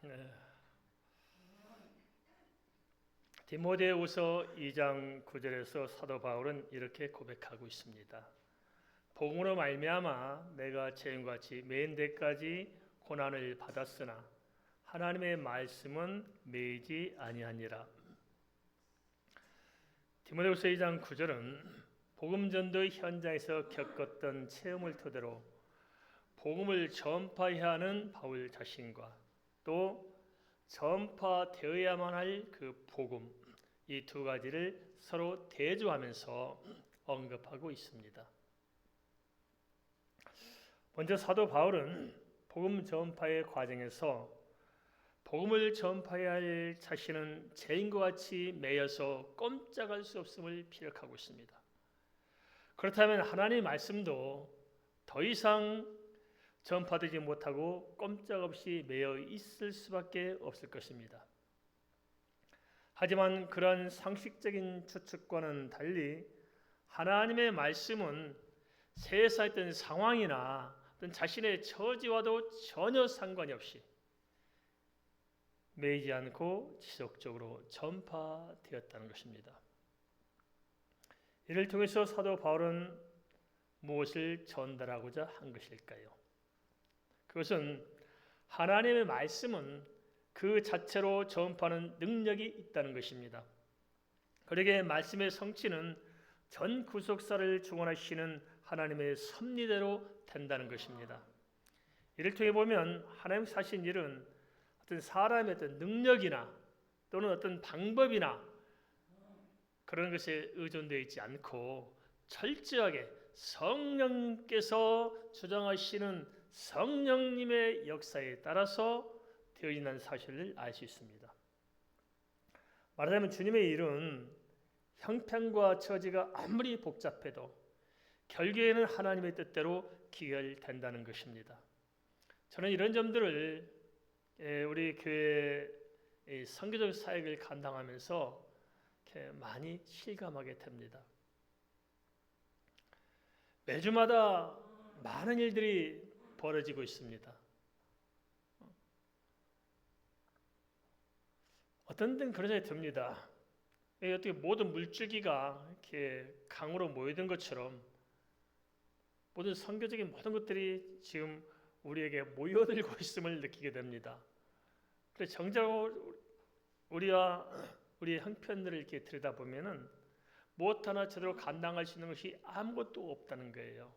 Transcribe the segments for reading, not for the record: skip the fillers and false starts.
네. 디모데후서 2장 9절에서 사도 바울은 이렇게 고백하고 있습니다. 복음으로 말미암아 내가 재림과 같이 매인 데까지 고난을 받았으나 하나님의 말씀은 매이지 아니하니라. 디모데후서 2장 9절은 복음 전도 현장에서 겪었던 체험을 토대로 복음을 전파해야 하는 바울 자신과 또 전파되어야만 할 그 복음, 이 두 가지를 서로 대조하면서 언급하고 있습니다. 먼저 사도 바울은 복음 전파의 과정에서 복음을 전파해야 할 자신은 죄인과 같이 매여서 꼼짝할 수 없음을 피력하고 있습니다. 그렇다면 하나님의 말씀도 더 이상 전파되지 못하고 꼼짝없이 매여 있을 수밖에 없을 것입니다. 하지만 그런 상식적인 추측과는 달리 하나님의 말씀은 세상의 어떤 상황이나 어떤 자신의 처지와도 전혀 상관이 없이 매이지 않고 지속적으로 전파되었다는 것입니다. 이를 통해서 사도 바울은 무엇을 전달하고자 한 것일까요? 그것은 하나님의 말씀은 그 자체로 전파하는 능력이 있다는 것입니다. 그러기에 말씀의 성취는 전 구속사를 주관하시는 하나님의 섭리대로 된다는 것입니다. 이를 통해 보면 하나님 사신 일은 어떤 사람의 어떤 능력이나 또는 어떤 방법이나 그런 것에 의존되어 있지 않고 철저하게 성령께서 주장하시는 성령님의 역사에 따라서 되어진다는 사실을 알 수 있습니다. 말하자면 주님의 일은 형편과 처지가 아무리 복잡해도 결국에는 하나님의 뜻대로 기결된다는 것입니다. 저는 이런 점들을 우리 교회의 선교적 사역을 감당하면서 이렇게 많이 실감하게 됩니다. 매주마다 많은 일들이 벌어지고 있습니다. 어떤 때는 그런 생각이 듭니다. 어떻게 모든 물줄기가 이렇게 강으로 모여든 것처럼 모든 선교적인 모든 것들이 지금 우리에게 모여들고 있음을 느끼게 됩니다. 그래서 정작 우리와 우리의 형편들을 이렇게 들여다보면은 무엇 하나 제대로 감당할 수 있는 것이 아무것도 없다는 거예요.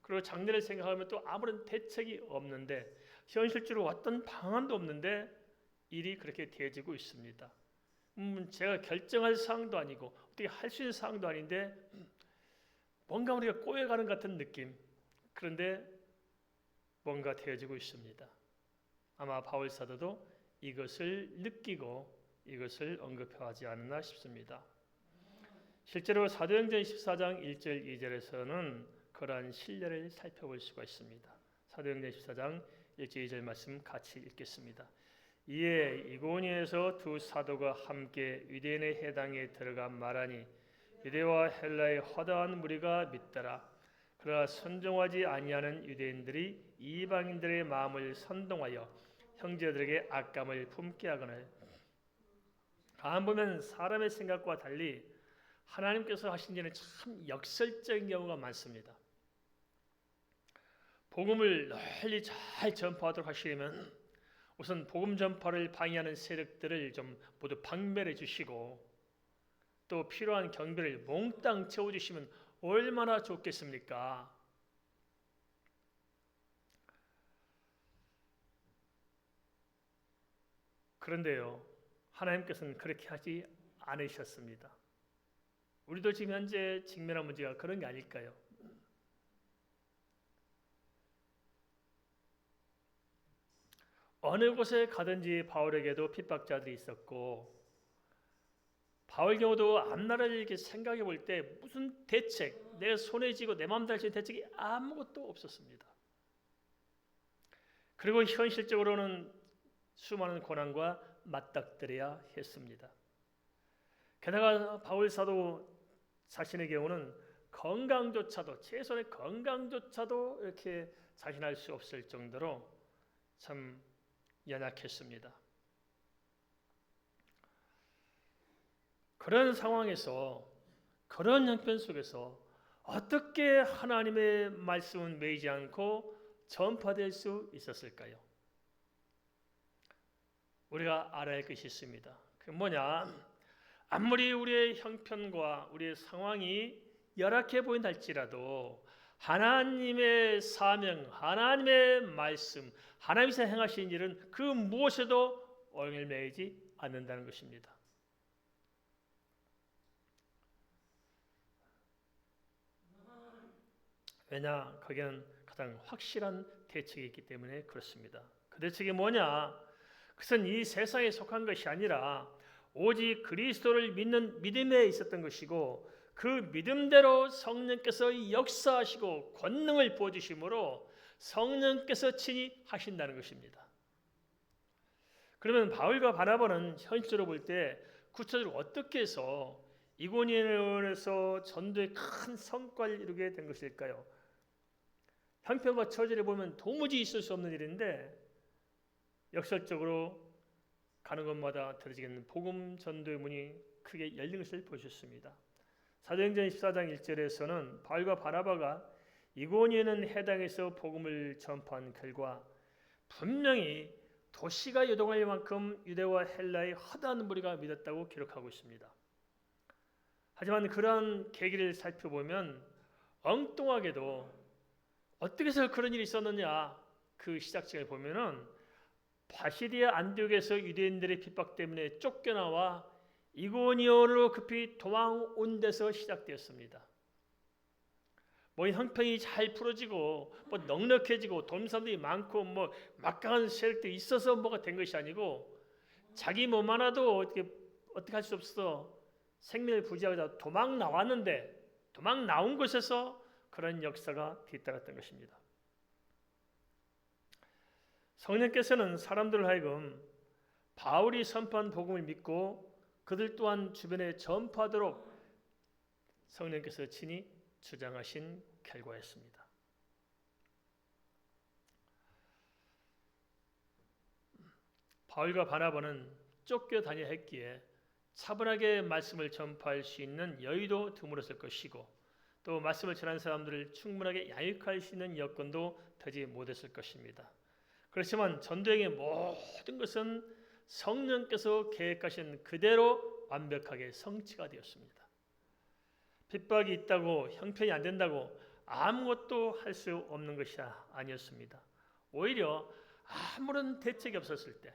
그리고 장래를 생각하면 또 아무런 대책이 없는데 현실적으로 어떤 방안도 없는데 일이 그렇게 되어지고 있습니다. 제가 결정할 사항도 아니고 어떻게 할 수 있는 사항도 아닌데 뭔가 우리가 꼬여가는 같은 느낌. 그런데 뭔가 되어지고 있습니다. 아마 바울 사도도 이것을 느끼고 이것을 언급하지 않았나 싶습니다. 실제로 사도행전 14장 1절 2절에서는 그러한 신뢰를 살펴볼 수가 있습니다. 사도행전 14장 1절 2절 말씀 같이 읽겠습니다. 이에 이고니에서 두 사도가 함께 유대인의 해당에 들어가 말하니 유대와 헬라의 허다한 무리가 믿더라. 그러나 순종하지 아니하는 유대인들이 이방인들의 마음을 선동하여 형제들에게 악감을 품게 하거늘. 가만 보면 사람의 생각과 달리 하나님께서 하신 일은 참 역설적인 경우가 많습니다. 복음을 널리 잘 전파하도록 하시려면 우선 복음 전파를 방해하는 세력들을 좀 모두 박멸해 주시고 또 필요한 경비를 몽땅 채워주시면 얼마나 좋겠습니까? 그런데요, 하나님께서는 그렇게 하지 않으셨습니다. 우리도 지금 현재 직면한 문제가 그런 게 아닐까요? 어느 곳에 가든지 바울에게도 핍박자들이 있었고 바울 경우도 앞날을 이렇게 생각해 볼 때 무슨 대책, 내 손에 쥐고 내 마음대로 할 수 있는 대책이 아무것도 없었습니다. 그리고 현실적으로는 수많은 고난과 맞닥뜨려야 했습니다. 게다가 바울 사도 자신의 경우는 건강조차도 최소한의 건강조차도 이렇게 자신할 수 없을 정도로 참 연약했습니다. 그런 상황에서, 그런 형편 속에서 어떻게 하나님의 말씀은 매이지 않고 전파될 수 있었을까요? 우리가 알아야 할 것이 있습니다. 그 뭐냐? 아무리 우리의 형편과 우리의 상황이 열악해 보인다 할지라도 하나님의 사명, 하나님의 말씀, 하나님께서 행하신 일은 그 무엇에도 얽매이지 않는다는 것입니다. 왜냐? 거기는 가장 확실한 대책이 있기 때문에 그렇습니다. 그 대책이 뭐냐? 그것은 이 세상에 속한 것이 아니라 오직 그리스도를 믿는 믿음에 있었던 것이고, 그 믿음대로 성령께서 역사하시고 권능을 부어주심으로 성령께서 친히 하신다는 것입니다. 그러면 바울과 바나바는 현실적으로 볼 때 구체적으로 어떻게 해서 이고니온에서 전도에 큰 성과를 이루게 된 것일까요? 형편과 처지를 보면 도무지 있을 수 없는 일인데 역설적으로 가는 곳마다 들어지는 복음 전도의 문이 크게 열린 것을 보셨습니다. 사도행전 14장 1절에서는 바울과 바나바가 이고니온 해당에서 복음을 전파한 결과 분명히 도시가 요동할 만큼 유대와 헬라의 허다한 무리가 믿었다고 기록하고 있습니다. 하지만 그러한 계기를 살펴보면 엉뚱하게도 어떻게 해서 그런 일이 있었느냐, 그 시작점을 보면은 바시디아 안디옥에서 유대인들의 핍박 때문에 쫓겨나와 이고니온으로 급히 도망온 데서 시작되었습니다. 뭐 형편이 잘 풀어지고 뭐 넉넉해지고 돈 사람들이 많고 뭐 막강한 세력들이 있어서 뭐가 된 것이 아니고 자기 몸 하나도 어떻게 할 수 없어 생명을 부지하다 도망 나왔는데 도망 나온 곳에서 그런 역사가 뒤따랐던 것입니다. 성령께서는 사람들을 하여금 바울이 선포한 복음을 믿고 그들 또한 주변에 전파하도록 성령께서 친히 주장하신 결과였습니다. 바울과 바나바는 쫓겨다녀야 했기에 차분하게 말씀을 전파할 수 있는 여유도 드물었을 것이고 또 말씀을 전하는 사람들을 충분하게 양육할 수 있는 여건도 되지 못했을 것입니다. 그렇지만 전도행의 모든 것은 성령께서 계획하신 그대로 완벽하게 성취가 되었습니다. 핍박이 있다고 형편이 안 된다고 아무것도 할 수 없는 것이 아니었습니다. 오히려 아무런 대책이 없었을 때,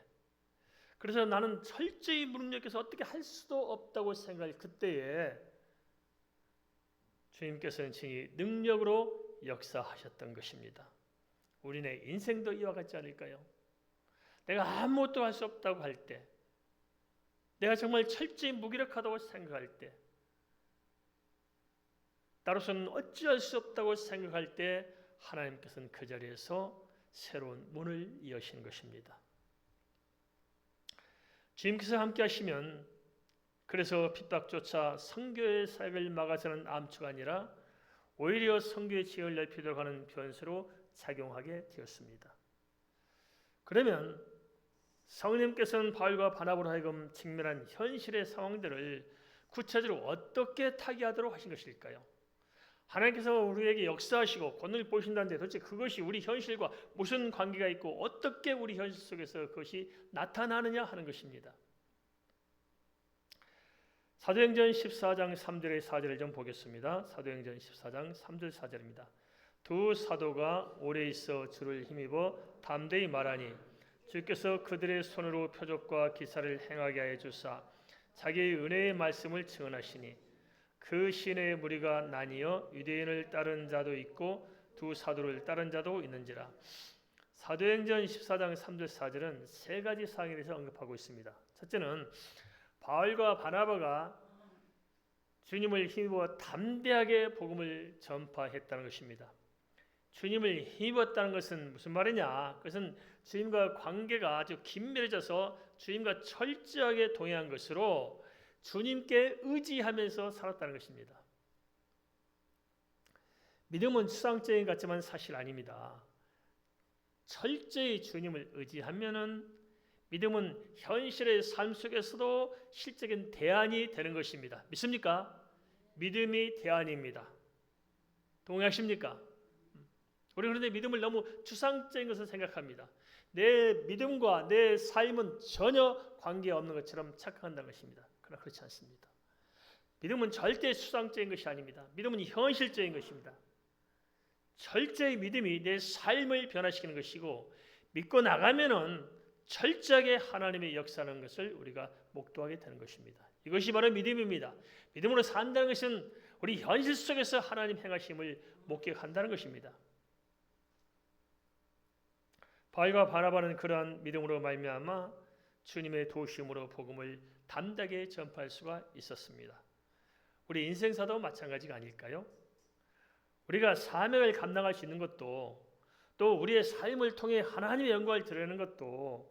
그래서 나는 철저히 무능력해서 어떻게 할 수도 없다고 생각할 그때에 주님께서는 친히 능력으로 역사하셨던 것입니다. 우리네 인생도 이와 같지 않을까요? 내가 아무것도 할 수 없다고 할 때, 내가 정말 철저히 무기력하다고 생각할 때, 나로서는 어찌할 수 없다고 생각할 때 하나님께서는 그 자리에서 새로운 문을 여신 것입니다. 주님께서 함께 하시면 그래서 핍박조차 선교의 사역을 막아서는 암초가 아니라 오히려 선교의 지역을 넓히도록 하는 변수로 작용하게 되었습니다. 그러면 성령께서는 바울과 바나바로 하여금 직면한 현실의 상황들을 구체적으로 어떻게 타개하도록 하신 것일까요? 하나님께서 우리에게 역사하시고 권능을 보신다는데 도대체 그것이 우리 현실과 무슨 관계가 있고 어떻게 우리 현실 속에서 그것이 나타나느냐 하는 것입니다. 사도행전 14장 3절의 4절을 좀 보겠습니다. 사도행전 14장 3절 4절입니다. 두 사도가 오래 있어 주를 힘입어 담대히 말하니 주께서 그들의 손으로 표적과 기사를 행하게 하여 주사 자기의 은혜의 말씀을 증언하시니 그 시내의 무리가 나뉘어 유대인을 따른 자도 있고 두 사도를 따른 자도 있는지라. 사도행전 14장 3절 4절은 세 가지 사항에 대해서 언급하고 있습니다. 첫째는 바울과 바나바가 주님을 힘입어 담대하게 복음을 전파했다는 것입니다. 주님을 힘입었다는 것은 무슨 말이냐? 그것은 주님과 관계가 아주 긴밀해져서 주님과 철저하게 동행한 것으로 주님께 의지하면서 살았다는 것입니다. 믿음은 추상적인 것 같지만 사실 아닙니다. 철저히 주님을 의지하면은 믿음은 현실의 삶 속에서도 실적인 대안이 되는 것입니다. 믿습니까? 믿음이 대안입니다. 동의하십니까? 우리 그런데 믿음을 너무 추상적인 것을 생각합니다. 내 믿음과 내 삶은 전혀 관계없는 것처럼 착각한다는 것입니다. 그러나 그렇지 않습니다. 믿음은 절대 추상적인 것이 아닙니다. 믿음은 현실적인 것입니다. 철저히 믿음이 내 삶을 변화시키는 것이고 믿고 나가면은 철저하게 하나님의 역사하는 것을 우리가 목도하게 되는 것입니다. 이것이 바로 믿음입니다. 믿음으로 산다는 것은 우리 현실 속에서 하나님 행하심을 목격한다는 것입니다. 바울과 바나바는 그러한 믿음으로 말미암아 주님의 도우심으로 복음을 담대하게 전파할 수가 있었습니다. 우리 인생사도 마찬가지가 아닐까요? 우리가 사명을 감당할 수 있는 것도 또 우리의 삶을 통해 하나님의 영광을 드러내는 것도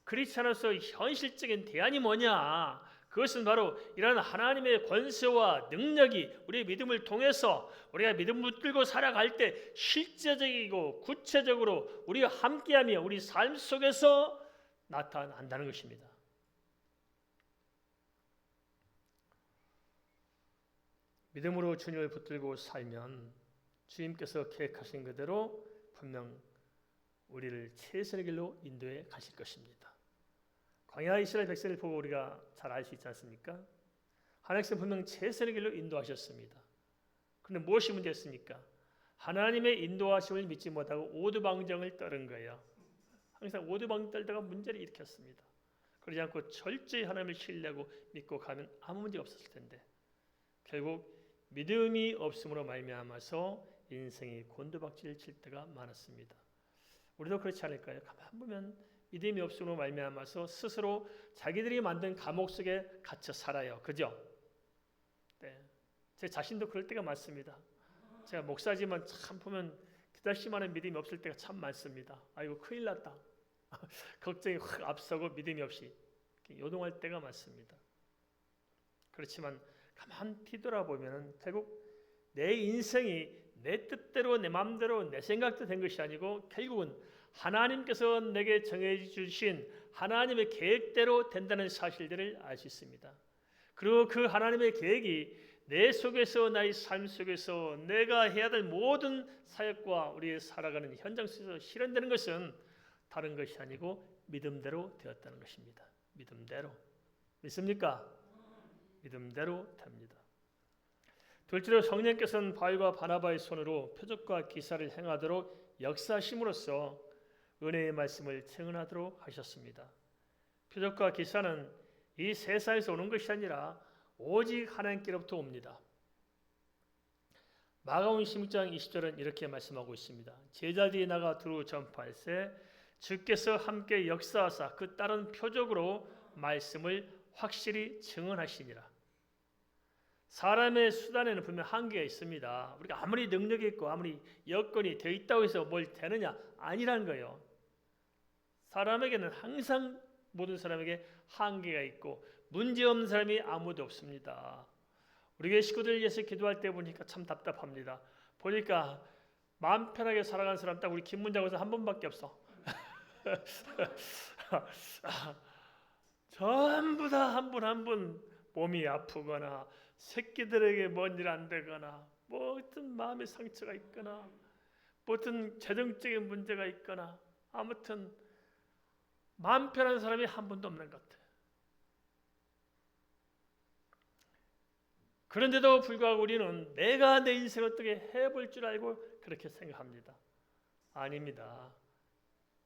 크리스찬으로서 현실적인 대안이 뭐냐? 그것은 바로 이러한 하나님의 권세와 능력이 우리의 믿음을 통해서 우리가 믿음을 붙들고 살아갈 때 실제적이고 구체적으로 우리가 함께하며 우리 삶 속에서 나타난다는 것입니다. 믿음으로 주님을 붙들고 살면 주님께서 계획하신 그대로 분명 우리를 최선의 길로 인도해 가실 것입니다. 광야 이스라엘 백성을 보고 우리가 잘 알 수 있지 않습니까? 하나님께서 분명 최선의 길로 인도하셨습니다. 그런데 무엇이 문제였습니까? 하나님의 인도하심을 믿지 못하고 오두방정을 떠는 거예요. 항상 오두방정 떨다가 문제를 일으켰습니다. 그러지 않고 철저히 하나님을 신뢰하고 믿고 가면 아무 문제 없었을 텐데 결국 믿음이 없음으로 말미암아서 인생이 곤두박질을 칠 때가 많았습니다. 우리도 그렇지 않을까요? 가만 보면 믿음이 없음으로 말미암아서 스스로 자기들이 만든 감옥 속에 갇혀 살아요. 그죠? 네. 제 자신도 그럴 때가 많습니다. 제가 목사지만 참 보면 그다시만한 믿음이 없을 때가 참 많습니다. 아이고 큰일 났다. 걱정이 확 앞서고 믿음이 없이 요동할 때가 많습니다. 그렇지만 가만 뒤돌아보면 결국 내 인생이 내 뜻대로 내 마음대로 내 생각도 된 것이 아니고 결국은 하나님께서 내게 정해주신 하나님의 계획대로 된다는 사실들을 알 수 있습니다. 그리고 그 하나님의 계획이 내 속에서 나의 삶 속에서 내가 해야 될 모든 사역과 우리의 살아가는 현장 속에서 실현되는 것은 다른 것이 아니고 믿음대로 되었다는 것입니다. 믿음대로. 믿습니까? 믿음대로 됩니다. 둘째로 성령께서는 바울과 바나바의 손으로 표적과 기사를 행하도록 역사하심으로써 은혜의 말씀을 증언하도록 하셨습니다. 표적과 기사는 이 세상에서 오는 것이 아니라 오직 하나님께로부터 옵니다. 마가복음 16장 20절은 이렇게 말씀하고 있습니다. 제자들이 나가 두루 전파할세 주께서 함께 역사하사 그 다른 표적으로 말씀을 확실히 증언하시니라. 사람의 수단에는 분명 한계가 있습니다. 우리가 아무리 능력이 있고 아무리 여건이 되어 있다고 해서 뭘 되느냐? 아니라는 거예요. 사람에게는 항상 모든 사람에게 한계가 있고 문제없는 사람이 아무도 없습니다. 우리 교회 식구들 위해서 기도할 때 보니까 참 답답합니다. 보니까 마음 편하게 살아가는 사람 딱 우리 김문장에서 한 분밖에 없어. 전부 다 한 분 한 분 몸이 아프거나 새끼들에게 뭔 일 안 되거나 뭐 어떤 마음의 상처가 있거나 뭐 어떤 재정적인 문제가 있거나 아무튼 마음 편한 사람이 한 분도 없는 것 같아요. 그런데도 불구하고 우리는 내가 내 인생을 어떻게 해볼 줄 알고 그렇게 생각합니다. 아닙니다.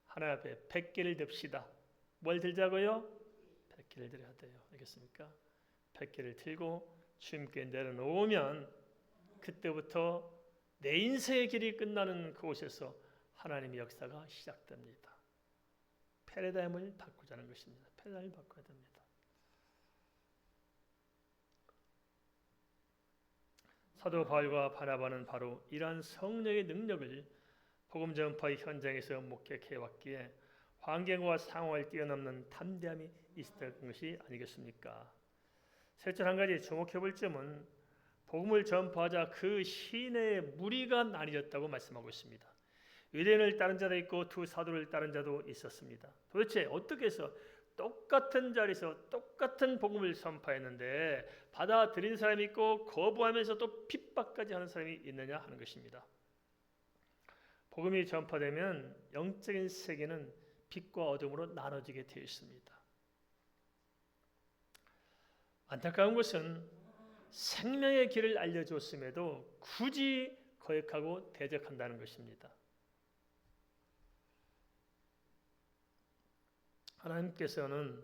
하나님 앞에 100개를 듭시다. 뭘 들자고요? 100개를 드려야 돼요. 알겠습니까? 100개를 들고 주님께 내려놓으면 그때부터 내 인생의 길이 끝나는 그곳에서 하나님의 역사가 시작됩니다. 패러다임을 바꾸자는 것입니다. 패러다임을 바꿔야 됩니다. 사도 바울과 바나바는 바로 이러한 성령의 능력을 복음 전파의 현장에서 목격해 왔기에 환경과 상황을 뛰어넘는 담대함이 있었던 것이 아니겠습니까? 셋째 한 가지 주목해 볼 점은 복음을 전파하자 그 시내의 무리가 나뉘었다고 말씀하고 있습니다. 유대인을 따른 자도 있고 두 사도를 따른 자도 있었습니다. 도대체 어떻게 해서 똑같은 자리에서 똑같은 복음을 선포했는데 받아들인 사람이 있고 거부하면서 또 핍박까지 하는 사람이 있느냐 하는 것입니다. 복음이 전파되면 영적인 세계는 빛과 어둠으로 나눠지게 되어 있습니다. 안타까운 것은 생명의 길을 알려줬음에도 굳이 거역하고 대적한다는 것입니다. 하나님께서는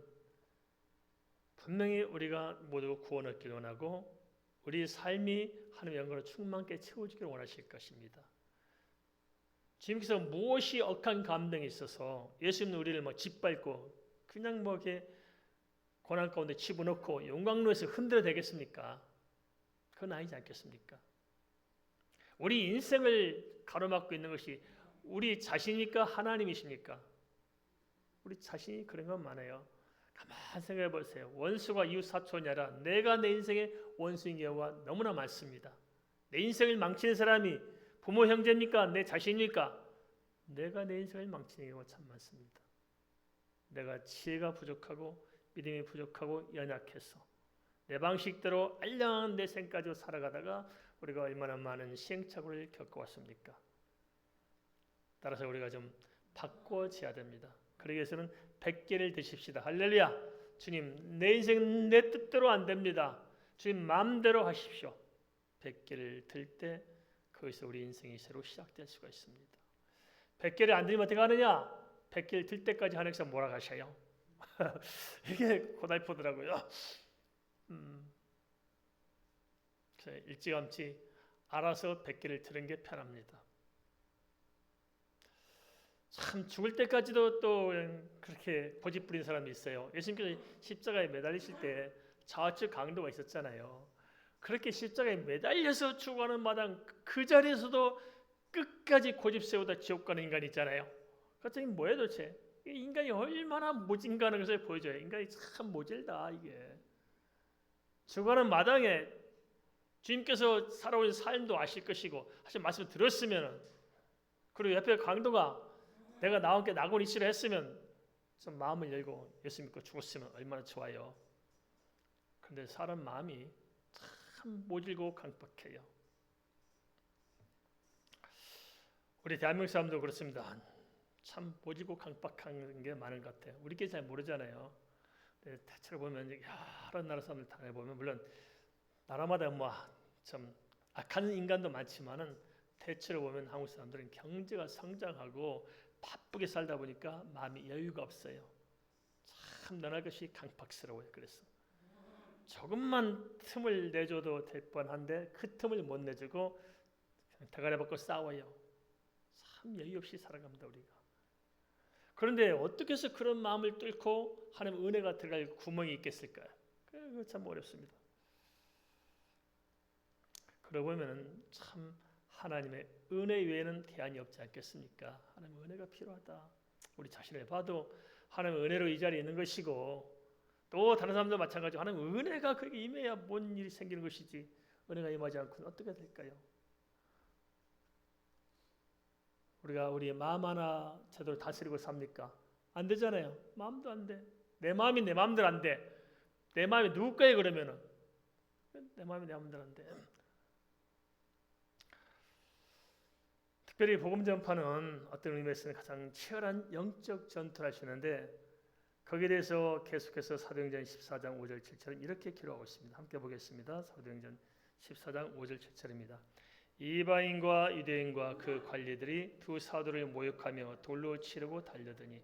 분명히 우리가 모두 구원을 얻기를 원하고 우리 삶이 하나님의 영광으로 충만케 채워지기를 원하실 것입니다. 주님께서 무엇이 억한 감동이 있어서 예수님은 우리를 짓밟고 그냥 이렇게 고난 가운데 집어넣고 영광로에서 흔들어 대겠습니까? 그건 아니지 않겠습니까? 우리 인생을 가로막고 있는 것이 우리 자신입니까? 하나님이십니까? 우리 자신이 그런 건 많아요. 가만 생각해 보세요. 원수가 이웃 사촌이 아니라 내가 내 인생의 원수인 경우가 너무나 많습니다. 내 인생을 망치는 사람이 부모 형제입니까? 내 자신입니까? 내가 내 인생을 망치는 경우가 참 많습니다. 내가 지혜가 부족하고 믿음이 부족하고 연약해서 내 방식대로 알량한 내 생까지 살아가다가 우리가 얼마나 많은 시행착오를 겪어왔습니까? 따라서 우리가 좀 바꿔져야 됩니다. 그러기 위해서는 100개를 드십시다. 할렐루야. 주님, 내 인생은 내 뜻대로 안 됩니다. 주님 마음대로 하십시오. 100개를 들 때 거기서 우리 인생이 새로 시작될 수가 있습니다. 100개를 안 들면 어떻게 하느냐? 100개를 들 때까지 하나님께서 몰아가셔요. 이게 고달프더라고요. 일찌감치 알아서 100개를 들은 게 편합니다. 참 죽을 때까지도 또 그렇게 고집 부린 사람이 있어요. 예수님께서 십자가에 매달리실 때 좌측 강도가 있었잖아요. 그렇게 십자가에 매달려서 죽어가는 마당 그 자리에서도 끝까지 고집 세우다 지옥 가는 인간이 있잖아요. 그랬더니 뭐예요 도대체? 인간이 얼마나 모진가는 것을 보여줘요. 인간이 참 모질다 이게. 죽어가는 마당에 주님께서 살아온 삶도 아실 것이고 하신 말씀을 들었으면 그리고 옆에 강도가 내가 나와 함께 낙원 이치를 했으면 좀 마음을 열고 예수 믿고 죽었으면 얼마나 좋아요. 그런데 사람 마음이 참 모질고 강박해요. 우리 대한민국 사람도 그렇습니다. 참 모질고 강박한 게 많은 것 같아요. 우리끼리 잘 모르잖아요. 대체로 보면 여러 나라 사람들 다 보면 물론 나라마다 좀 악한 인간도 많지만은 대체로 보면 한국 사람들은 경제가 성장하고 바쁘게 살다 보니까 마음이 여유가 없어요. 참 너나 것이 강박스러워요. 그래서 조금만 틈을 내줘도 될 뻔한데 그 틈을 못 내주고 대가리 받고 싸워요. 참 여유 없이 살아갑니다 우리가. 그런데 어떻게 해서 그런 마음을 뚫고 하나님 은혜가 들어갈 구멍이 있겠을까요? 그거 참 어렵습니다. 그러고 보면 참 하나님의 은혜 외에는 대안이 없지 않겠습니까? 하나님의 은혜가 필요하다. 우리 자신을 봐도 하나님의 은혜로 이 자리에 있는 것이고 또 다른 사람도 마찬가지로 하나님의 은혜가 그렇게 임해야 뭔 일이 생기는 것이지 은혜가 임하지 않고는 어떻게 될까요? 우리가 우리의 마음 하나 제대로 다스리고 삽니까? 안 되잖아요. 마음도 안 돼. 내 마음이 내 마음대로 안 돼. 내 마음이 누구 거예요 그러면은? 내 마음이 내 마음대로 안 돼. 특별히 복음 전파는 어떤 의미에서는 가장 치열한 영적 전투를 하시는데 거기에 대해서 계속해서 사도행전 14장 5절 7절은 이렇게 기록하고 있습니다. 함께 보겠습니다. 사도행전 14장 5절 7절입니다. 이방인과 유대인과 그 관리들이 두 사도를 모욕하며 돌로 치르고 달려드니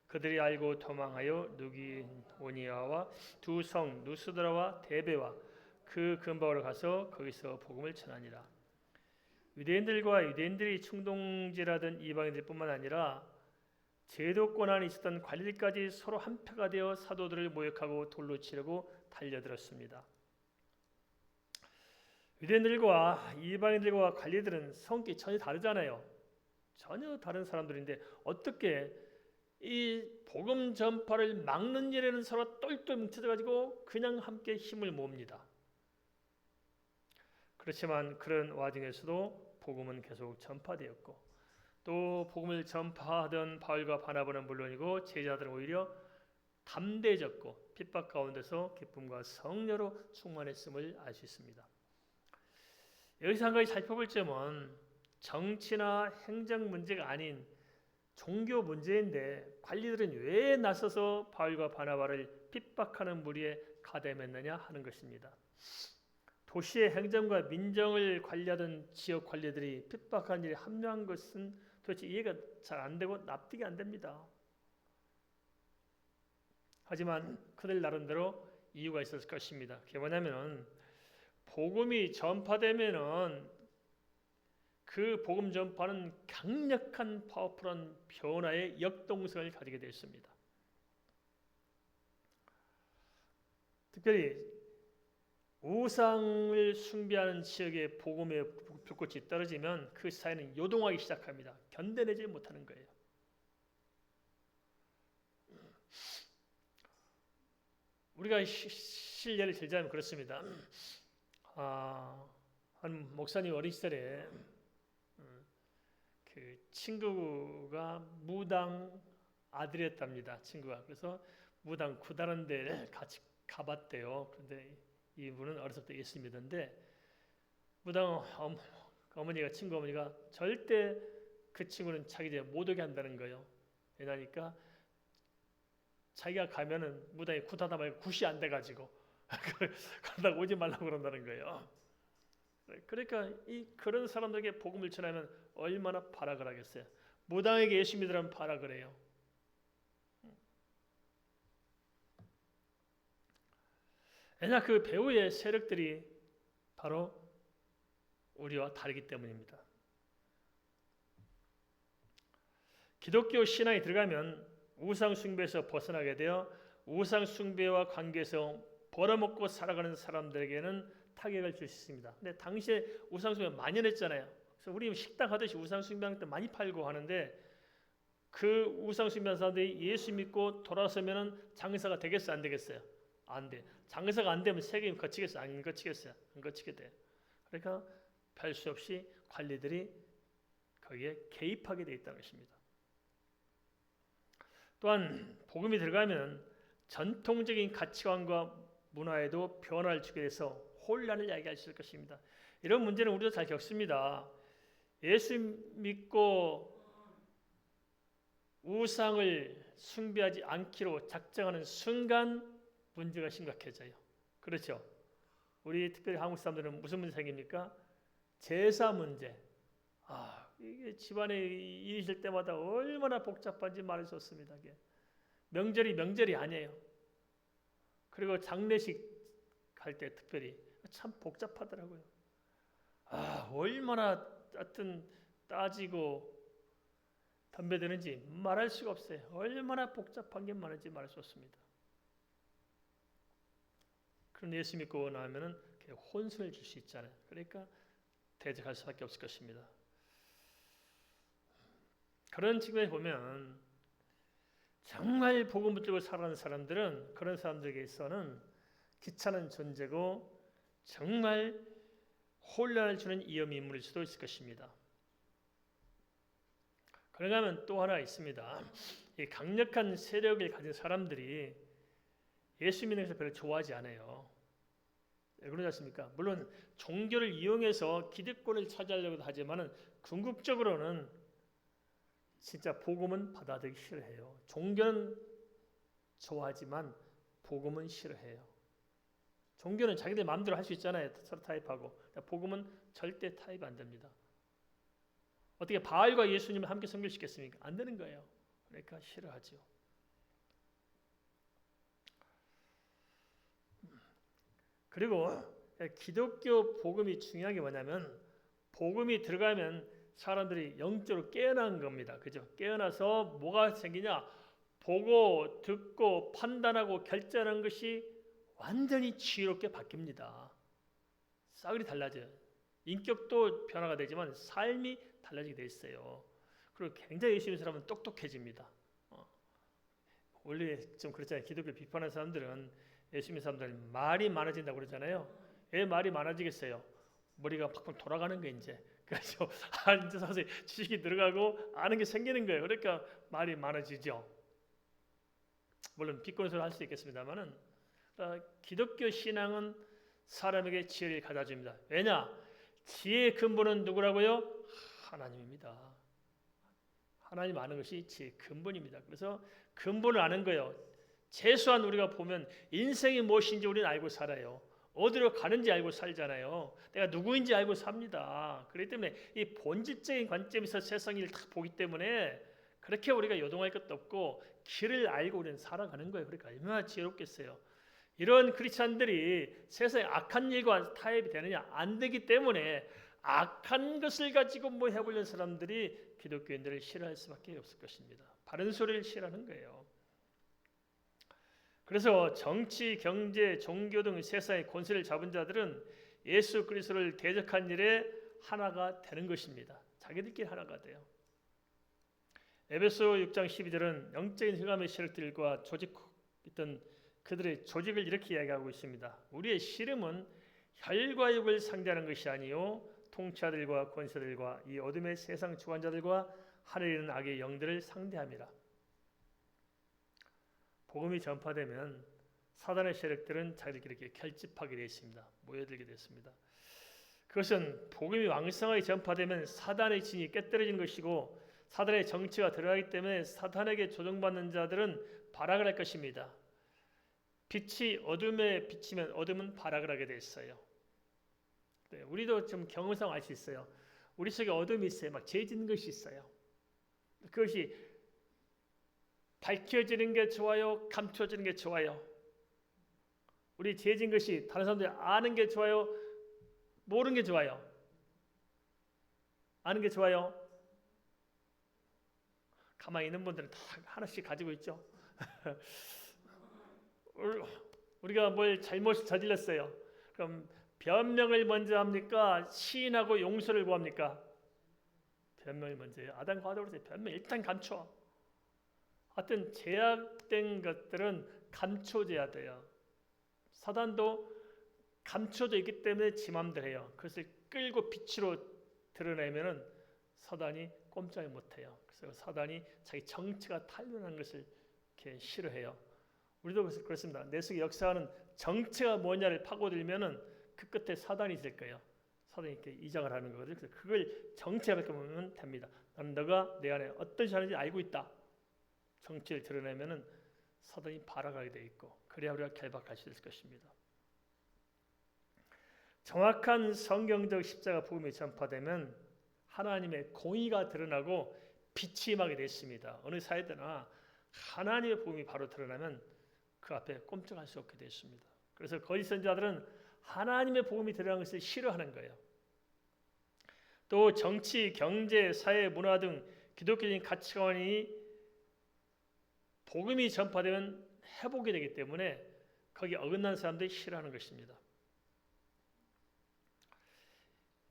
그들이 알고 도망하여 누기오니아와 두 성 누스드라와 데베와 그 근방으로 가서 거기서 복음을 전하니라. 유대인들과 유대인들이 충동질하던 이방인들뿐만 아니라 제도 권한이 있었던 관리까지 서로 한패가 되어 사도들을 모욕하고 돌로 치르고 달려들었습니다. 유대인들과 이방인들과 관리들은 성격이 전혀 다르잖아요. 전혀 다른 사람들인데 어떻게 이 복음 전파를 막는 일에는 서로 똘똘 뭉쳐져 가지고 그냥 함께 힘을 모읍니다. 그렇지만 그런 와중에서도 복음은 계속 전파되었고 또 복음을 전파하던 바울과 바나바는 물론이고 제자들은 오히려 담대해졌고 핍박 가운데서 기쁨과 성녀로 충만했음을 알 수 있습니다. 여기서 한 가지 살펴볼 점은 정치나 행정 문제가 아닌 종교 문제인데 관리들은 왜 나서서 바울과 바나바를 핍박하는 무리에 가담했느냐 하는 것입니다. 도시의 행정과 민정을 관리하던 지역 관리들이 핍박한 일에 합류한 것은 도대체 이해가 잘 안 되고 납득이 안 됩니다. 하지만 그들 나름대로 이유가 있었을 것입니다. 그게 뭐냐면 복음이 전파되면은 그 복음 전파는 강력한 파워풀한 변화의 역동성을 가지게 되었습니다. 특별히 우상을 숭배하는 지역에 복음의 불꽃이 떨어지면 그 사회는 요동하기 시작합니다. 견뎌내지 못하는 거예요. 우리가 실례를 들자면 그렇습니다. 한 목사님 어린 시절에 그 친구가 무당 아들이었답니다. 친구가. 그래서 무당 구다른 데 같이 가봤대요. 그런데 이분은 어렸을 때 예수 믿었는데 무당 친구 어머니가 절대 그 친구는 자기 집에 못 오게 한다는 거예요. 왜냐니까 자기가 가면은 무당이 굿하다 말고 굿이 안 돼가지고 그러다 오지 말라고 그런다는 거예요. 그러니까 그런 사람들에게 복음을 전하면 얼마나 발악을 하겠어요. 무당에게 예수 믿으라면 발악을 해요. 왜냐 그 배후의 세력들이 바로 우리와 다르기 때문입니다. 기독교 신앙에 들어가면 우상 숭배에서 벗어나게 되어 우상 숭배와 관계에서 벌어먹고 살아가는 사람들에게는 타격을 줄 수 있습니다. 근데 당시에 우상 숭배 만연했잖아요. 그래서 우리 식당 하듯이 우상 숭배하는 때 많이 팔고 하는데 그 우상 숭배하는 사람들이 예수 믿고 돌아서면은 장사가 되겠어요, 안 되겠어요? 안 돼. 장사가 안 되면 세금이 거치겠어요, 안 거치겠어요? 안 거치게 돼. 그러니까 별 수 없이 관리들이 거기에 개입하게 돼 있다는 것입니다. 또한 복음이 들어가면 전통적인 가치관과 문화에도 변화를 주게 돼서 혼란을 야기할 수 있을 것입니다. 이런 문제는 우리도 잘 겪습니다. 예수 믿고 우상을 숭배하지 않기로 작정하는 순간 문제가 심각해져요. 그렇죠? 우리 특별히 한국 사람들은 무슨 문제 생깁니까? 제사 문제. 이게 집안에 일이 있을 때마다 얼마나 복잡한지 말할 수 없습니다. 이게. 명절이 아니에요. 그리고 장례식 할 때 특별히 참 복잡하더라고요. 얼마나 하여튼 따지고 덤벼드는지 말할 수가 없어요. 얼마나 복잡한 게 많은지 말할 수 없습니다. 그런 예수 믿고 나면은 혼선을 줄 수 있잖아요. 그러니까 대적할 수밖에 없을 것입니다. 그런 측면에 보면 정말 복음 붙들고 살아가는 사람들은 그런 사람들에게서는 귀찮은 존재고 정말 혼란을 주는 위험 인물일 수도 있을 것입니다. 그런가 하면 또 하나 있습니다. 이 강력한 세력을 가진 사람들이 예수 믿는 것을 별로 좋아하지 않아요. 왜 그러지 않습니까? 물론 종교를 이용해서 기득권을 차지하려고도 하지만 궁극적으로는 진짜 복음은 받아들이기 싫어해요. 종교는 좋아하지만 복음은 싫어해요. 종교는 자기들 마음대로 할 수 있잖아요. 서로 타협하고. 복음은 절대 타협 안 됩니다. 어떻게 바알과 예수님을 함께 섬길 수 있겠습니까? 안 되는 거예요. 그러니까 싫어하죠. 그리고 기독교 복음이 중요한 게 뭐냐면 복음이 들어가면 사람들이 영적으로 깨어난 겁니다. 그죠? 깨어나서 뭐가 생기냐? 보고 듣고 판단하고 결정하는 것이 완전히 지혜롭게 바뀝니다. 싸그리 달라져요. 인격도 변화가 되지만 삶이 달라지게 돼 있어요. 그리고 굉장히 열심히 사람은 똑똑해집니다. 원래 좀 그렇잖아요. 기독교 비판하는 사람들은 예수 믿는 사람들이 말이 많아진다고 그러잖아요. 왜 말이 많아지겠어요? 머리가 팍팍 돌아가는 게 이제 그래서 앉아서 지식이 늘어가고 아는 게 생기는 거예요. 그러니까 말이 많아지죠. 물론 비꼬는 할 수 있겠습니다만은 기독교 신앙은 사람에게 지혜를 가져다 줍니다. 왜냐? 지혜의 근본은 누구라고요? 하나님입니다. 하나님 아는 것이 지혜의 근본입니다. 그래서 근본을 아는 거예요. 최소한 우리가 보면 인생이 무엇인지 우리는 알고 살아요. 어디로 가는지 알고 살잖아요. 내가 누구인지 알고 삽니다. 그렇기 때문에 이 본질적인 관점에서 세상을 다 보기 때문에 그렇게 우리가 요동할 것도 없고 길을 알고 우리는 살아가는 거예요. 그러니까 얼마나 지혜롭겠어요. 이런 크리스찬들이 세상에 악한 일과 타협이 되느냐? 안 되기 때문에 악한 것을 가지고 뭐 해보려는 사람들이 기독교인들을 싫어할 수밖에 없을 것입니다. 바른 소리를 싫어하는 거예요. 그래서 정치, 경제, 종교 등 세상의 권세를 잡은 자들은 예수 그리스도를 대적한 일에 하나가 되는 것입니다. 자기들끼리 하나가 돼요. 에베소 6장 12절은 영적인 흑암의 세력들과 있던 그들의 조직을 이렇게 이야기하고 있습니다. 우리의 씨름은 혈과 육을 상대하는 것이 아니요 통치자들과 권세들과 이 어둠의 세상 주관자들과 하늘에 있는 악의 영들을 상대함이라. 복음이 전파되면 사단의 세력들은 자기들끼리 이렇게 결집하게 되어 있습니다. 모여들게 됐습니다. 그것은 복음이 왕성하게 전파되면 사단의 진이 깨뜨려진 것이고 사단의 정치가 들어가기 때문에 사탄에게 조종받는 자들은 발악을 할 것입니다. 빛이 어둠에 비치면 어둠은 발악을 하게 돼 있어요. 네, 우리도 좀 경험상 알 수 있어요. 우리 속에 어둠이 있어요. 막 죄 짓는 것이 있어요. 그것이 밝혀지는 게 좋아요? 감춰지는 게 좋아요? 우리 죄 짓는 것이 다른 사람들이 아는 게 좋아요? 모르는 게 좋아요? 아는 게 좋아요? 가만히 있는 분들은 다 하나씩 가지고 있죠. 우리가 뭘 잘못 저질렀어요. 그럼 변명을 먼저 합니까? 시인하고 용서를 구합니까? 변명을 먼저 해요. 아담과 하와도 변명 일단 감춰. 하여튼 제약된 것들은 감춰져야 돼요. 사단도 감춰져 있기 때문에 지 맘대로 해요. 그것을 끌고 빛으로 드러내면은 사단이 꼼짝을 못해요. 그래서 사단이 자기 정체가 탄로나는 것을 이렇게 싫어해요. 우리도 그렇습니다. 내 속에 역사하는 정체가 뭐냐를 파고들면은 그 끝에 사단이 있을 거예요. 사단이 이렇게 이장을 하는 거거든요. 그래서 그걸 정체를 보면 됩니다. 나는 너가 내 안에 어떤 사람인지 알고 있다. 정체를 드러내면은 사단이 발악하게 돼 있고 그래야 우리가 결박할 수 있을 것입니다. 정확한 성경적 십자가 복음이 전파되면 하나님의 공의가 드러나고 빛이 임하게 됐습니다. 어느 사회나 하나님의 복음이 바로 드러나면 그 앞에 꼼짝할 수 없게 됐습니다. 그래서 거짓 선지자들은 하나님의 복음이 드러난 것을 싫어하는 거예요. 또 정치, 경제, 사회, 문화 등 기독교적인 가치관이 복음이 전파되면 회복이 되기 때문에 거기 어긋난 사람들이 싫어하는 것입니다.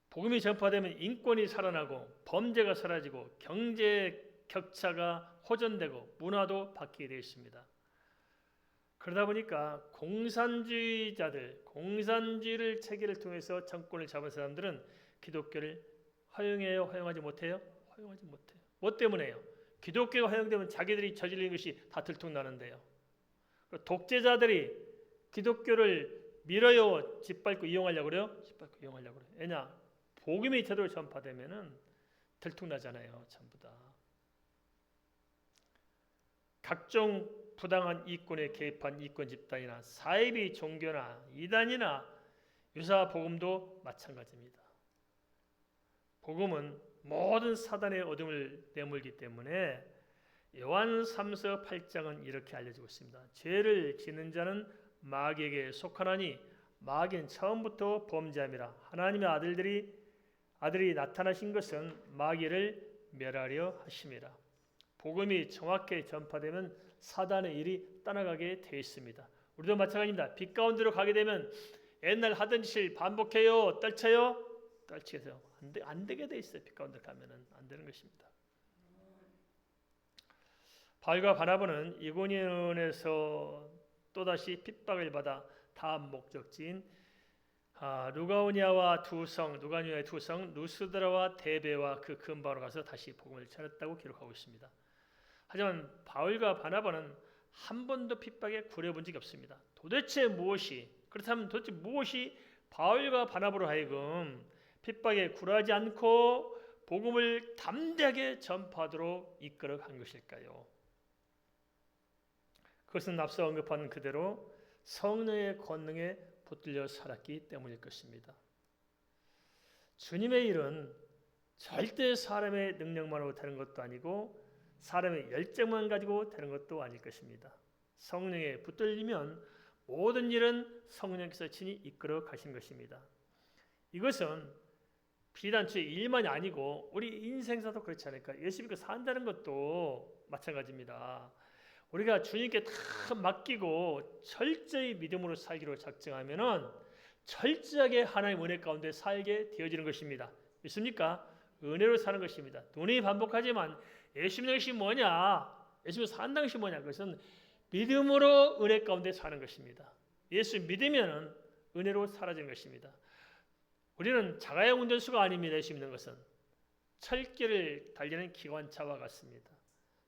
복음이 전파되면 인권이 살아나고 범죄가 사라지고 경제 격차가 호전되고 문화도 바뀌게 되어 있습니다. 그러다 보니까 공산주의를 체계를 통해서 정권을 잡은 사람들은 기독교를 허용해요? 허용하지 못해요? 허용하지 못해요. 뭐 때문에요? 기독교가 허용되면 자기들이 저지르는 것이 다 들통나는데요. 독재자들이 기독교를 밀어요? 짓밟고 이용하려고 그래요? 짓밟고 이용하려고 그래요. 왜냐? 복음이 제대로 전파되면은 들통나잖아요. 전부 다. 각종 부당한 이권에 개입한 이권 집단이나 사이비 종교나 이단이나 유사 복음도 마찬가지입니다. 복음은 모든 사단의 어둠을 내몰기 때문에 요한 3서 8장은 이렇게 알려지고 있습니다. 죄를 짓는 자는 마귀에게 속하나니 마귀는 처음부터 범죄함이라. 하나님의 아들이 나타나신 것은 마귀를 멸하려 하심이라. 복음이 정확히 전파되면 사단의 일이 떠나가게 되어 있습니다. 우리도 마찬가지입니다. 빛 가운데로 가게 되면 옛날 하던 짓을 반복해요? 떨쳐요? 떨치게서 안 되게 돼 있어요. 빛 가운데 가면은 안 되는 것입니다. 바울과 바나바는 이고니온에서 또다시 핍박을 받아 다음 목적지인 누가오니아의 두 성 루스드라와 데베와 그 근방으로 가서 다시 복음을 전했다고 기록하고 있습니다. 하지만 바울과 바나바는 한 번도 핍박에 굴해본 적이 없습니다. 그렇다면 도대체 무엇이 바울과 바나바로 하여금 핍박에 굴하지 않고 복음을 담대하게 전파하도록 이끌어간 것일까요? 그것은 앞서 언급한 그대로 성령의 권능에 붙들려 살았기 때문일 것입니다. 주님의 일은 절대 사람의 능력만으로 되는 것도 아니고 사람의 열정만 가지고 되는 것도 아닐 것입니다. 성령에 붙들리면 모든 일은 성령께서 친히 이끌어 가신 것입니다. 이것은 비단 주의 일만이 아니고 우리 인생사도 그렇지 않을까? 예수 믿고 산다는 것도 마찬가지입니다. 우리가 주님께 다 맡기고 철저히 믿음으로 살기로 작정하면은 철저하게 하나님의 은혜 가운데 살게 되어지는 것입니다. 믿습니까? 은혜로 사는 것입니다. 돈이 반복하지만 예수 믿는 것이 뭐냐? 예수 믿고 산다는 것이 뭐냐? 그것은 믿음으로 은혜 가운데 사는 것입니다. 예수 믿으면은 은혜로 사라지는 것입니다. 우리는 자가용 운전수가 아닙니다. 예수 믿는 것은 철길을 달리는 기관차와 같습니다.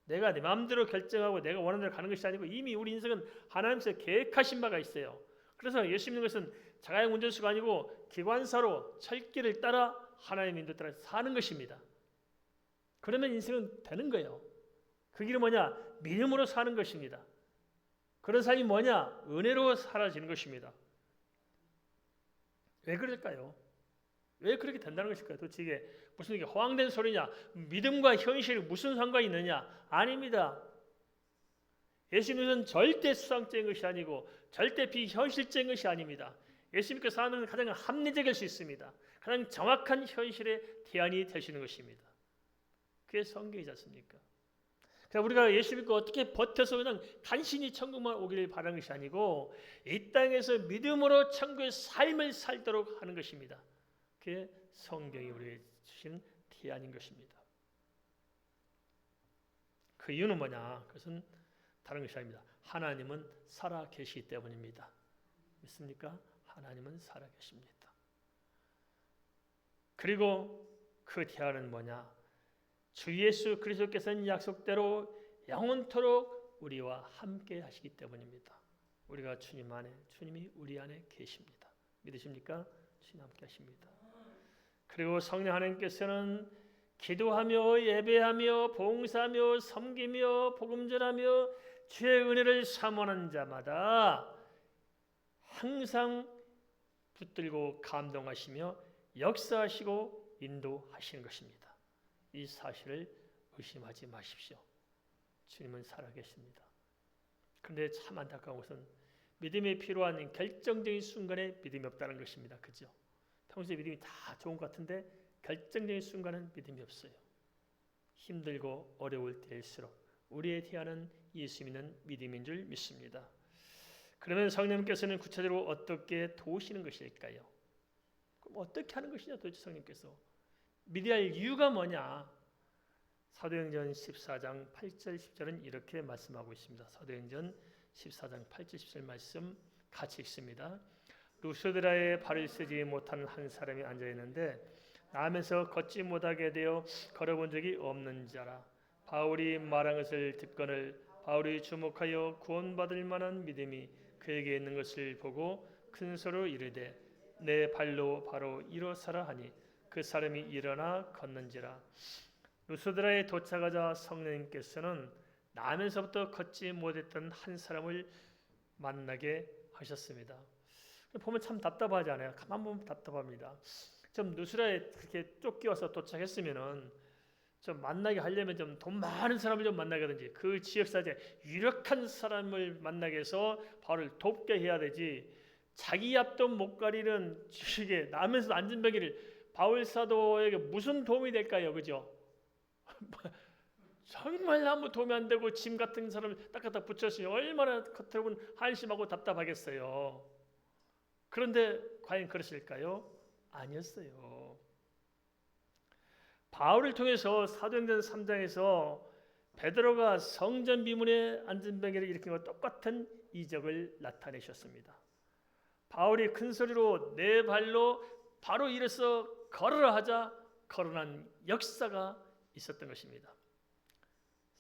내가 내 마음대로 결정하고 내가 원하는 대로 가는 것이 아니고 이미 우리 인생은 하나님께서 계획하신 바가 있어요. 그래서 예수 믿는 것은 자가용 운전수가 아니고 기관사로 철길을 따라 하나님 인도 따라 사는 것입니다. 그러면 인생은 되는 거예요. 그 길은 뭐냐? 믿음으로 사는 것입니다. 그런 삶이 뭐냐? 은혜로 사라지는 것입니다. 왜 그럴까요? 왜 그렇게 된다는 것일까요? 도대체 이게 무슨 이게 허황된 소리냐? 믿음과 현실이 무슨 상관이 있느냐? 아닙니다. 예수 믿는 절대 수상적인 것이 아니고 절대 비현실적인 것이 아닙니다. 예수 믿고 사는 것은 가장 합리적일 수 있습니다. 가장 정확한 현실의 대안이 되시는 것입니다. 그게 성경이지 않습니까? 그러니까 우리가 예수 믿고 어떻게 버텨서 그냥 간신히 천국만 오기를 바라는 것이 아니고 이 땅에서 믿음으로 천국의 삶을 살도록 하는 것입니다. 그게 성경이 우리에게 주신 대안인 것입니다. 그 이유는 뭐냐? 그것은 다른 것이 아닙니다. 하나님은 살아 계시기 때문입니다. 믿습니까? 하나님은 살아 계십니다. 그리고 그 대안은 뭐냐? 주 예수 그리스도께서는 약속대로 영원토록 우리와 함께 하시기 때문입니다. 우리가 주님 안에, 주님이 우리 안에 계십니다. 믿으십니까? 주님 함께 하십니다. 그리고 성령 하나님께서는 기도하며 예배하며 봉사하며 섬기며 복음 전하며 주의 은혜를 사모하는 자마다 항상 붙들고 감동하시며 역사하시고 인도하시는 것입니다. 이 사실을 의심하지 마십시오. 주님은 살아계십니다. 그런데 참 안타까운 것은 믿음이 필요한 결정적인 순간에 믿음이 없다는 것입니다. 그죠? 평소에 믿음이 다 좋은 것 같은데 결정적인 순간은 믿음이 없어요. 힘들고 어려울 때일수록 우리의 대안은 예수 믿는 믿음인 줄 믿습니다. 그러면 성령님께서는 구체적으로 어떻게 도우시는 것일까요? 그럼 어떻게 하는 것이냐 도대체 성령님께서? 믿어야 할 이유가 뭐냐? 사도행전 14장 8절 10절은 이렇게 말씀하고 있습니다. 사도행전 14장 8절 10절 말씀 같이 읽습니다. 루스드라에 발을 쓰지 못하는 한 사람이 앉아있는데 나면서 걷지 못하게 되어 걸어본 적이 없는 자라. 바울이 말한 것을 듣거늘 바울이 주목하여 구원받을 만한 믿음이 그에게 있는 것을 보고 큰 소리로 이르되 내 발로 바로 일어서라 하니 그 사람이 일어나 걷는지라. 루스드라에 도착하자 성령님께서는 나면서부터 걷지 못했던 한 사람을 만나게 하셨습니다. 보면 참 답답하지 않아요? 가만 보면 답답합니다. 좀 루스드라에 그렇게 쫓겨와서 도착했으면은 좀 만나게 하려면 좀 돈 많은 사람을 좀 만나게 하든지 그 지역사회 유력한 사람을 만나게 해서 바울을 돕게 해야 되지. 자기 앞도 못 가리는 주식에 나면서 안진뱅이를 바울 사도에게 무슨 도움이 될까요? 그죠? 정말 아무 도움이 안 되고 짐 같은 사람을 딱 갖다 붙였으니 얼마나 겉으로는 한심하고 답답하겠어요. 그런데 과연 그랬을까요? 아니었어요. 바울을 통해서 사도행전 3장에서 베드로가 성전 비문에 안진뱅이를 일으킨 것과 똑같은 이적을 나타내셨습니다. 바울이 큰 소리로 내 발로 바로 일어서 걸으라 하자 걸어난 역사가 있었던 것입니다.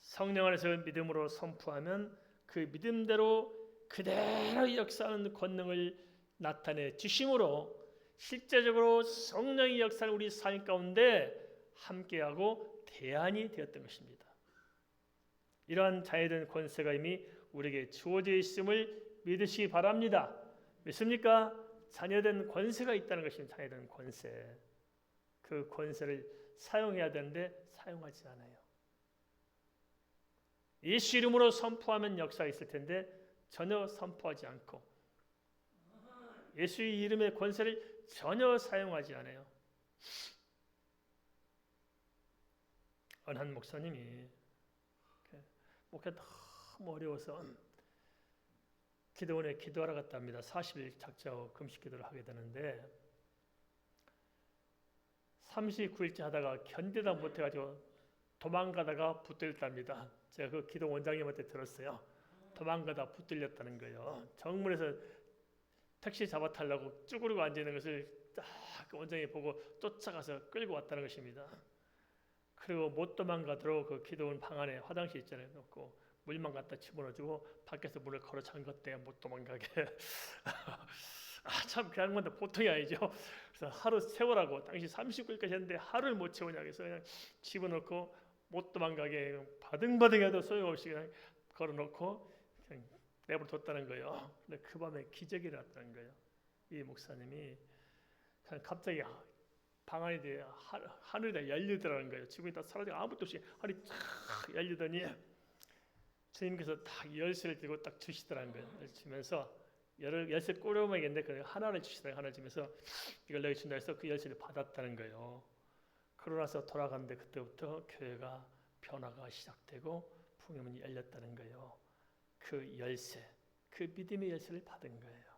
성령 안에서 믿음으로 선포하면 그 믿음대로 그대로 역사하는 권능을 나타내 주심으로 실제적으로 성령의 역사를 우리 삶 가운데 함께하고 대안이 되었던 것입니다. 이러한 자유된 권세가 이미 우리에게 주어져 있음을 믿으시기 바랍니다. 믿습니까? 자녀된 권세가 있다는 것입니다. 자녀된 권세. 그 권세를 사용해야 되는데 사용하지 않아요. 예수 이름으로 선포하면 역사가 있을 텐데 전혀 선포하지 않고 예수의 이름의 권세를 전혀 사용하지 않아요. 어느 한 목사님이 목회 너무 어려워서 기도원에 기도하러 갔다 합니다. 40일 작정하고 금식 기도를 하게 되는데 39일째 하다가 견디다 못해가지고 도망가다가 붙들렸답니다. 제가 그 기도 원장님한테 들었어요. 도망가다 붙들렸다는 거예요. 정문에서 택시 잡아 타려고 쭈그리고 앉아있는 것을 딱 그 원장이 보고 쫓아가서 끌고 왔다는 것입니다. 그리고 못 도망가도록 그 기도원 방 안에 화장실 있잖아요. 놓고 물만 갖다 집어넣어주고 밖에서 문을 걸어 잠갔대요. 못 도망가게. 참 그 양반도 보통이 아니죠. 그래서 하루 세우라고 당시 30일까지 했는데 하루를 못 채우냐 그래서 그냥 집어넣고 못 도망가게 바등바등해도 소용없이 그냥 걸어놓고 그냥 내버려뒀다는 거예요. 근데 그 밤에 기적이 일어났다는 거예요. 이 목사님이 그냥 갑자기 방 안이 하늘이 다 열리더라는 거예요. 지붕이 다 사라지고 아무것도 없이 하늘이 쫙 열리더니 주님께서 딱 열쇠를 들고 딱 주시더라는 거예요. 주면서 열쇠 꼬려매겠는데 그 하나를 주시더라고요. 하나를 주면서 이걸 너희 준다 해서 그 열쇠를 받았다는 거예요. 그러고 나서 돌아갔는데 그때부터 교회가 변화가 시작되고 풍요문이 열렸다는 거예요. 그 열쇠, 그 믿음의 열쇠를 받은 거예요.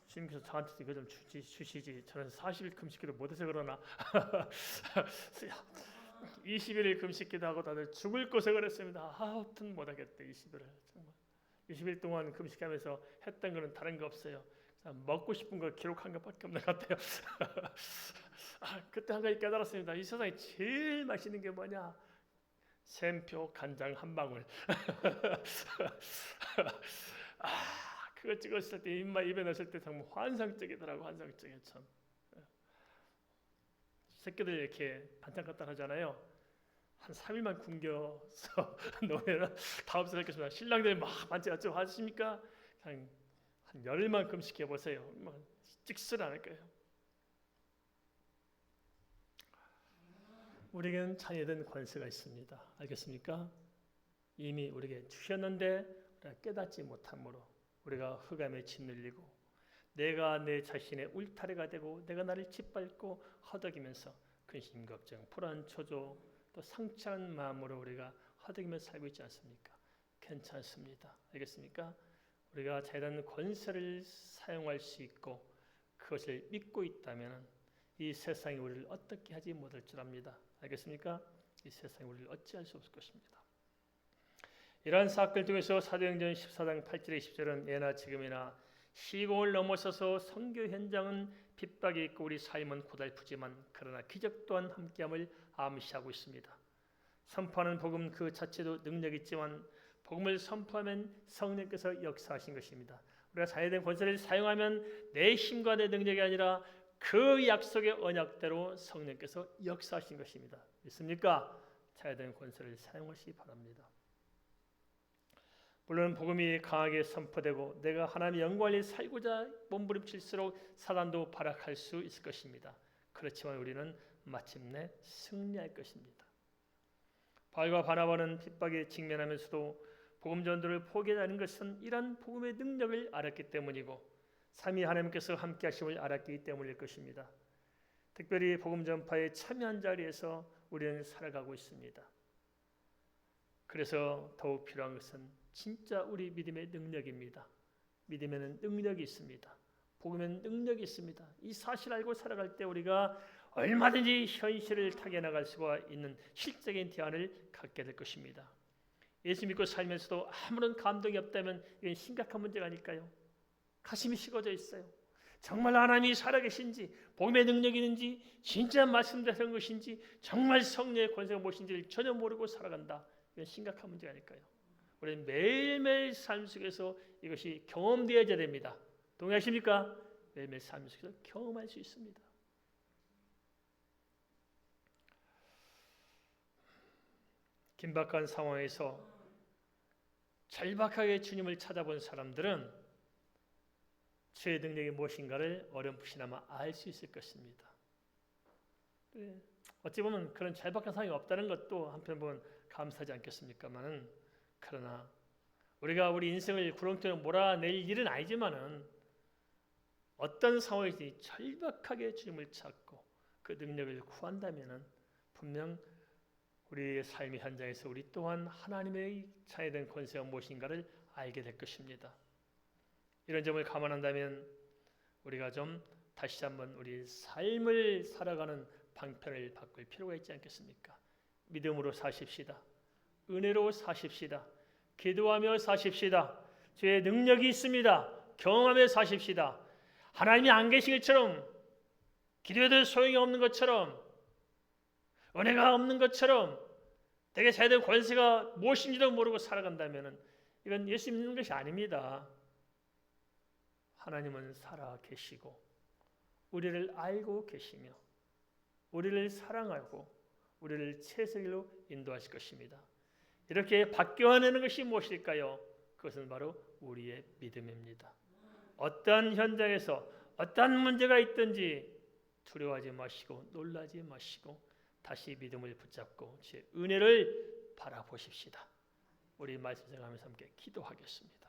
주님께서 저한테 이거 좀 주시지. 저는 40일 금식기도 못해서 그러나 21일 금식기도 하고 다들 죽을 고생을 했습니다. 하여튼 못하겠대. 20일을 정말 20일 동안 금식하면서 했던 거는 다른 거 없어요. 먹고 싶은 거 기록한 것밖에 없는 것 같아요. 그때 한 가지 깨달았습니다. 이 세상에 제일 맛있는 게 뭐냐? 샘표 간장 한 방울. 그거 찍었을 때 입에 넣었을 때 정말 환상적이더라고. 환상적이야 참. 새끼들 이렇게 반찬 갖다 하잖아요. 한 3일만 굶겨서 놓으면 다음 주 새끼들 신랑들이 막 반찬 좀 하십니까? 한 열흘만 금식해 보세요. 찍질 않을 거예요. 우리에게는 자녀된 권세가 있습니다. 알겠습니까? 이미 우리에게 주셨는데 우리가 깨닫지 못함으로 우리가 흑암에 짓눌리고 내가 내 자신의 울타리가 되고 내가 나를 짓밟고 허덕이면서 근심, 걱정, 불안, 초조 또 상처한 마음으로 우리가 허덕이면서 살고 있지 않습니까? 괜찮습니다. 알겠습니까? 우리가 자유로운 권세를 사용할 수 있고 그것을 믿고 있다면 이 세상이 우리를 어떻게 하지 못할 줄 압니다. 알겠습니까? 이 세상이 우리를 어찌할 수 없을 것입니다. 이러한 사건을 통해서 사도행전 14장 8절에 10절은 예나 지금이나 시공을 넘어서서 선교 현장은 핍박이 있고 우리 삶은 고달프지만 그러나 기적 또한 함께함을 암시하고 있습니다. 선포하는 복음 그 자체도 능력이 있지만 복음을 선포하면 성령께서 역사하신 것입니다. 우리가 자유된 권세를 사용하면 내 힘과 내 능력이 아니라 그 약속의 언약대로 성령께서 역사하신 것입니다. 믿습니까? 자유된 권세를 사용하시기 바랍니다. 물론 복음이 강하게 선포되고 내가 하나님의 영광을 위해 살고자 몸부림칠수록 사단도 발악할 수 있을 것입니다. 그렇지만 우리는 마침내 승리할 것입니다. 바울과 바나바는 핍박에 직면하면서도 복음 전도를 포기하는 것은 이러한 복음의 능력을 알았기 때문이고 삼위 하나님께서 함께 하심을 알았기 때문일 것입니다. 특별히 복음 전파에 참여한 자리에서 우리는 살아가고 있습니다. 그래서 더욱 필요한 것은 진짜 우리 믿음의 능력입니다. 믿음에는 능력이 있습니다. 복음에는 능력이 있습니다. 이 사실 알고 살아갈 때 우리가 얼마든지 현실을 타개나갈 수가 있는 실적인 대안을 갖게 될 것입니다. 예수 믿고 살면서도 아무런 감동이 없다면 이건 심각한 문제가 아닐까요? 가슴이 식어져 있어요. 정말 하나님이 살아계신지, 복음의 능력이 있는지, 진짜 말씀대로 것인지, 정말 성령의 권세가 무엇인지를 전혀 모르고 살아간다. 이건 심각한 문제가 아닐까요? 우리는 매일매일 삶 속에서 이것이 경험되어야 됩니다. 동의하십니까? 매일매일 삶 속에서 경험할 수 있습니다. 긴박한 상황에서 절박하게 주님을 찾아본 사람들은 주의 능력이 무엇인가를 어렴풋이나마 알 수 있을 것입니다. 어찌 보면 그런 절박한 상황이 없다는 것도 한편 보면 감사하지 않겠습니까만은, 그러나 우리가 우리 인생을 구렁텅이로 몰아낼 일은 아니지만은 어떤 상황이든지 절박하게 주님을 찾고 그 능력을 구한다면은 분명 우리의 삶의 현장에서 우리 또한 하나님의 차이된 권세가 무엇인가를 알게 될 것입니다. 이런 점을 감안한다면 우리가 좀 다시 한번 우리 삶을 살아가는 방편을 바꿀 필요가 있지 않겠습니까? 믿음으로 사십시다. 은혜로 사십시다. 기도하며 사십시다. 주의 능력이 있습니다. 경험하며 사십시다. 하나님이 안 계신 것처럼, 기도해도 소용이 없는 것처럼, 은혜가 없는 것처럼, 내게 자유된 권세가 무엇인지도 모르고 살아간다면 이건 예수 믿는 것이 아닙니다. 하나님은 살아 계시고 우리를 알고 계시며 우리를 사랑하고 우리를 최선으로 인도하실 것입니다. 이렇게 바뀌어내는 것이 무엇일까요? 그것은 바로 우리의 믿음입니다. 어떠한 현장에서 어떠한 문제가 있든지 두려워하지 마시고 놀라지 마시고 다시 믿음을 붙잡고 주의 은혜를 바라보십시다. 우리 말씀 생각하면서 함께 기도하겠습니다.